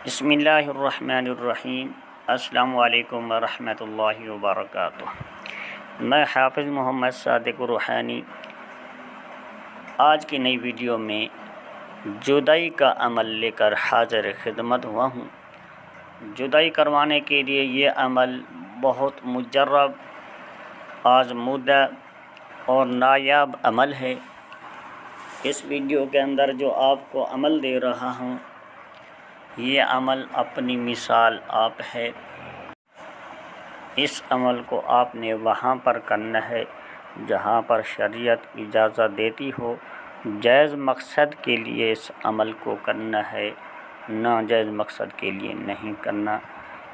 بسم اللہ الرحمن الرحیم۔ السلام علیکم ورحمۃ اللہ وبرکاتہ۔ میں حافظ محمد صادق روحانی آج کی نئی ویڈیو میں جدائی کا عمل لے کر حاضر خدمت ہوا ہوں۔ جدائی کروانے کے لیے یہ عمل بہت مجرب، آزمودہ اور نایاب عمل ہے۔ اس ویڈیو کے اندر جو آپ کو عمل دے رہا ہوں، یہ عمل اپنی مثال آپ ہے۔ اس عمل کو آپ نے وہاں پر کرنا ہے جہاں پر شریعت اجازت دیتی ہو۔ جائز مقصد کے لیے اس عمل کو کرنا ہے، ناجائز مقصد کے لیے نہیں کرنا۔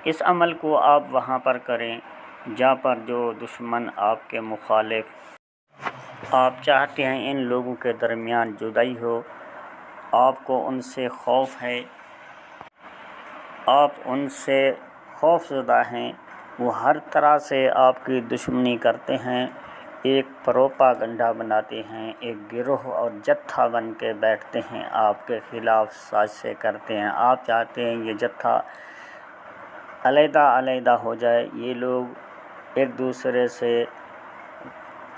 اس عمل کو آپ وہاں پر کریں جہاں پر جو دشمن آپ کے مخالف آپ چاہتے ہیں ان لوگوں کے درمیان جدائی ہو، آپ کو ان سے خوف ہے، آپ ان سے خوف زدہ ہیں، وہ ہر طرح سے آپ کی دشمنی کرتے ہیں، ایک پروپاگنڈا بناتے ہیں، ایک گروہ اور جتھا بن کے بیٹھتے ہیں، آپ کے خلاف سازشیں کرتے ہیں۔ آپ چاہتے ہیں یہ جتھا علیحدہ علیحدہ ہو جائے، یہ لوگ ایک دوسرے سے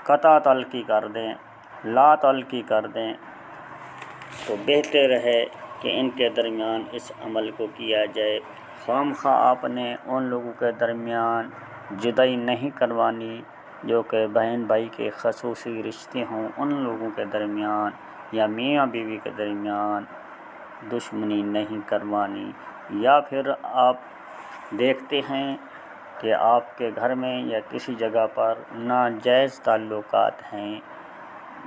قطع تلقی کر دیں، لا تلقی کر دیں، تو بہتر ہے کہ ان کے درمیان اس عمل کو کیا جائے۔ خواہ آپ نے ان لوگوں کے درمیان جدائی نہیں کروانی جو کہ بہن بھائی کے خصوصی رشتے ہوں، ان لوگوں کے درمیان یا میاں بیوی کے درمیان دشمنی نہیں کروانی، یا پھر آپ دیکھتے ہیں کہ آپ کے گھر میں یا کسی جگہ پر ناجائز تعلقات ہیں،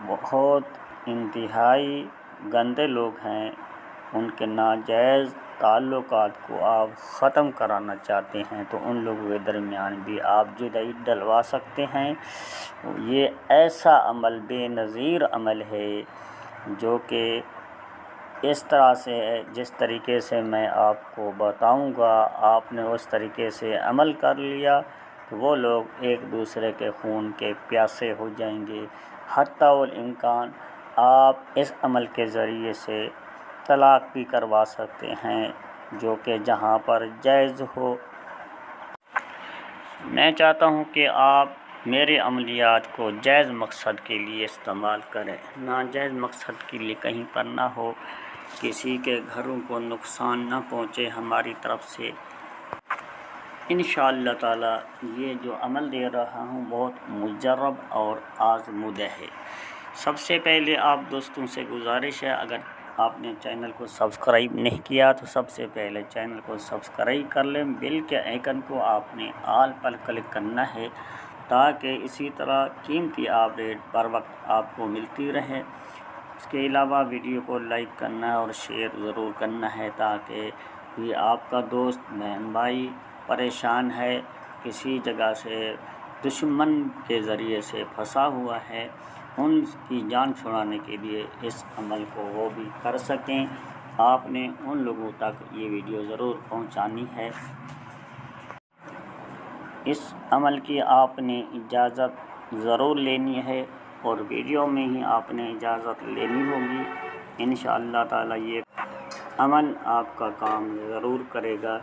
بہت انتہائی گندے لوگ ہیں، ان کے ناجائز تعلقات کو آپ ختم کرانا چاہتے ہیں تو ان لوگوں کے درمیان بھی آپ جدائی ڈلوا سکتے ہیں۔ یہ ایسا عمل بے نظیر عمل ہے جو کہ اس طرح سے ہے، جس طریقے سے میں آپ کو بتاؤں گا، آپ نے اس طریقے سے عمل کر لیا تو وہ لوگ ایک دوسرے کے خون کے پیاسے ہو جائیں گے۔ حتی الامکان آپ اس عمل کے ذریعے سے طلاق بھی کروا سکتے ہیں جو کہ جہاں پر جائز ہو۔ میں چاہتا ہوں کہ آپ میرے عملیات کو جائز مقصد کے لیے استعمال کریں، ناجائز مقصد کے لیے کہیں پر نہ ہو، کسی کے گھروں کو نقصان نہ پہنچے ہماری طرف سے۔ انشاءاللہ تعالی یہ جو عمل دے رہا ہوں بہت مجرب اور آزمودہ ہے۔ سب سے پہلے آپ دوستوں سے گزارش ہے، اگر آپ نے چینل کو سبسکرائب نہیں کیا تو سب سے پہلے چینل کو سبسکرائب کر لیں، بیل کے آئیکن کو آپ نے آل پر کلک کرنا ہے تاکہ اسی طرح قیمتی اپڈیٹ پر وقت آپ کو ملتی رہے۔ اس کے علاوہ ویڈیو کو لائک کرنا ہے اور شیئر ضرور کرنا ہے تاکہ یہ آپ کا دوست بہن بھائی پریشان ہے، کسی جگہ سے دشمن کے ذریعے سے پھنسا ہوا ہے، ان کی جان چھڑانے کے لیے اس عمل کو وہ بھی کر سکیں۔ آپ نے ان لوگوں تک یہ ویڈیو ضرور پہنچانی ہے۔ اس عمل کی آپ نے اجازت ضرور لینی ہے اور ویڈیو میں ہی آپ نے اجازت لینی ہوگی۔ انشاءاللہ تعالی یہ عمل آپ کا کام ضرور کرے گا،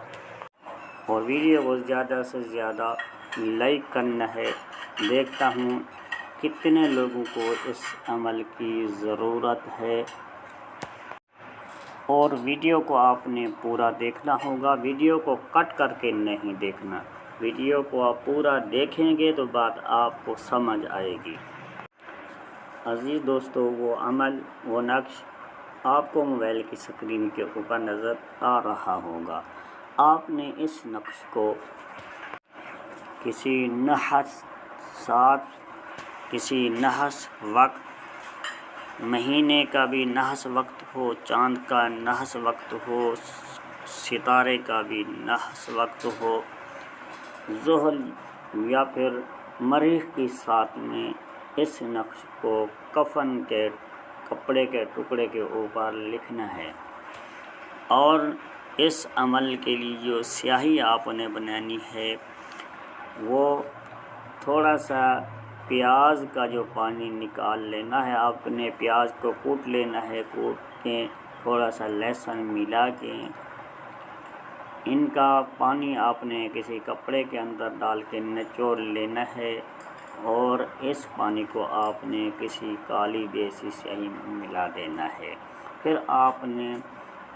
اور ویڈیو کو زیادہ سے زیادہ لائک کرنا ہے۔ دیکھتا ہوں کتنے لوگوں کو اس عمل کی ضرورت ہے، اور ویڈیو کو آپ نے پورا دیکھنا ہوگا، ویڈیو کو کٹ کر کے نہیں دیکھنا۔ ویڈیو کو آپ پورا دیکھیں گے تو بات آپ کو سمجھ آئے گی۔ عزیز دوستو، وہ عمل، وہ نقش آپ کو موبائل کی سکرین کے اوپر نظر آ رہا ہوگا۔ آپ نے اس نقش کو کسی نحس ساتھ، کسی نحس وقت، مہینے کا بھی نحس وقت ہو، چاند کا نحس وقت ہو، ستارے کا بھی نحس وقت ہو، زحل یا پھر مریخ کی ساتھ میں اس نقش کو کفن کے کپڑے کے ٹکڑے کے اوپر لکھنا ہے، اور اس عمل کے لیے جو سیاہی آپ نے بنانی ہے وہ تھوڑا سا پیاز کا جو پانی نکال لینا ہے، آپ نے پیاز کو کوٹ لینا ہے، کوٹ کے تھوڑا سا لہسن ملا کے ان کا پانی آپ نے کسی کپڑے کے اندر ڈال کے نچوڑ لینا ہے، اور اس پانی کو آپ نے کسی کالی دیسی سیاہی میں ملا دینا ہے۔ پھر آپ نے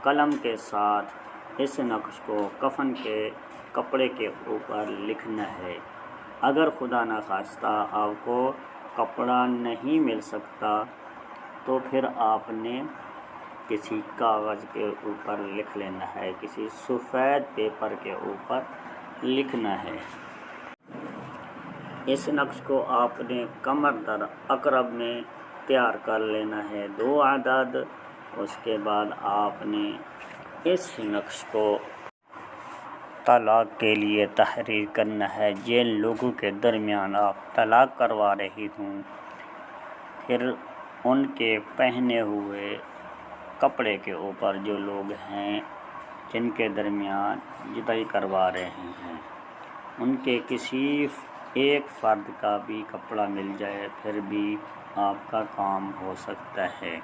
قلم کے ساتھ اس نقش کو کفن کے کپڑے کے اوپر لکھنا ہے۔ اگر خدا نخواستہ آپ کو کپڑا نہیں مل سکتا تو پھر آپ نے کسی کاغذ کے اوپر لکھ لینا ہے، کسی سفید پیپر کے اوپر لکھنا ہے۔ اس نقش کو آپ نے کمر در اقرب میں تیار کر لینا ہے 2 عدد۔ اس کے بعد آپ نے اس نقش کو طلاق کے لیے تحریر کرنا ہے۔ جن لوگوں کے درمیان آپ طلاق کروا رہی ہوں، پھر ان کے پہنے ہوئے کپڑے کے اوپر جو لوگ ہیں جن کے درمیان جدائی کروا رہے ہیں، ان کے کسی ایک فرد کا بھی کپڑا مل جائے پھر بھی آپ کا کام ہو سکتا ہے۔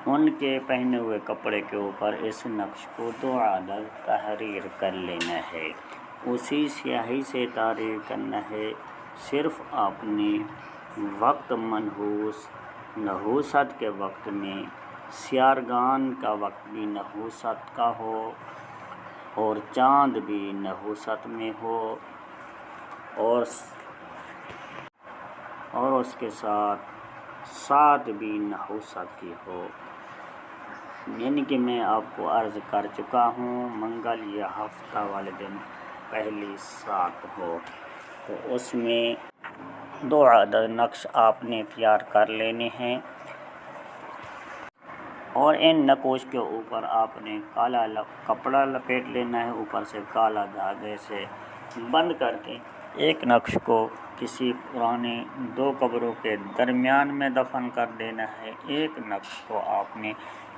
ان کے پہنے ہوئے کپڑے کے اوپر اس نقش کو 2 عدد تحریر کر لینا ہے۔ اسی سیاہی سے تحریر کرنا ہے۔ صرف آپ نے وقت منحوس نحوست کے وقت میں، سیارگان کا وقت بھی نحوست کا ہو اور چاند بھی نحوست میں ہو، اور اس کے ساتھ سات بھی نحوست کی ہو۔ یعنی کہ میں آپ کو عرض کر چکا ہوں منگل یا ہفتہ والے دن پہلی سات ہو، تو اس میں 2 عدد نقش آپ نے تیار کر لینے ہیں، اور ان نقوش کے اوپر آپ نے کالا کپڑا لپیٹ لینا ہے، اوپر سے کالا دھاگے سے بند کر کے ایک نقش کو کسی پرانے 2 قبروں کے درمیان میں دفن کر دینا ہے۔ ایک نقش کو آپ نے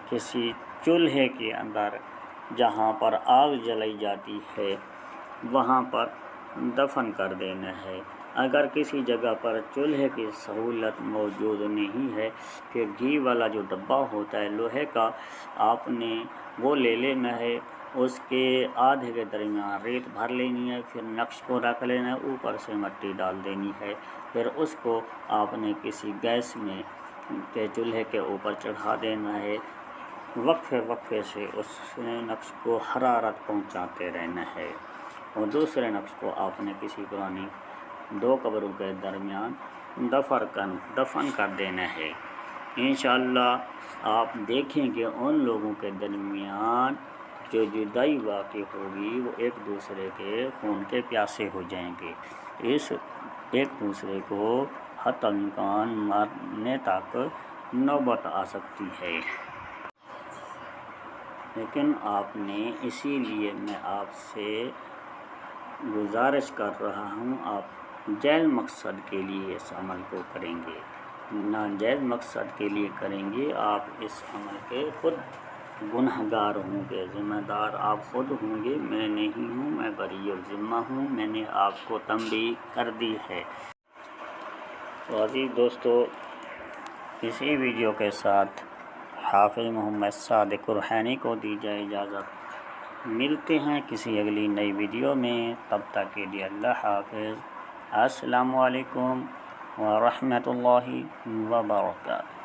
کسی چولہے کے اندر جہاں پر آگ جلائی جاتی ہے وہاں پر دفن کر دینا ہے۔ اگر کسی جگہ پر چولہے کی سہولت موجود نہیں ہے، پھر گھی والا جو ڈبہ ہوتا ہے لوہے کا، آپ نے وہ لے لینا ہے، اس کے آدھے کے درمیان ریت بھر لینی ہے، پھر نقش کو رکھ لینا ہے، اوپر سے مٹی ڈال دینی ہے، پھر اس کو آپ نے کسی گیس میں کے چولہے کے اوپر چڑھا دینا ہے۔ وقفے سے اس نقش کو حرارت پہنچاتے رہنا ہے، اور دوسرے نقش کو آپ نے کسی پرانی 2 قبروں کے درمیان دفن کر دینا ہے۔ انشاءاللہ آپ دیکھیں کہ ان لوگوں کے درمیان جو جدائی واقع ہوگی وہ ایک دوسرے کے خون کے پیاسے ہو جائیں گے، اس ایک دوسرے کو حتی امکان مرنے تک نوبت آ سکتی ہے۔ لیکن آپ نے، اسی لیے میں آپ سے گزارش کر رہا ہوں، آپ جائز مقصد کے لیے اس عمل کو کریں گے، ناجائز مقصد کے لیے کریں گے، آپ اس عمل کے خود گنہگار ہوں گے، ذمہ دار آپ خود ہوں گے، میں نہیں ہوں، میں بری الذمہ ہوں، میں نے آپ کو تنبیہ کر دی ہے۔ تو عزیز دوستو، اسی ویڈیو کے ساتھ حافظ محمد صادق الرحینی کو دی جائے اجازت۔ ملتے ہیں کسی اگلی نئی ویڈیو میں، تب تک کے لیے اللہ حافظ۔ السلام علیکم ورحمۃ اللہ وبرکاتہ۔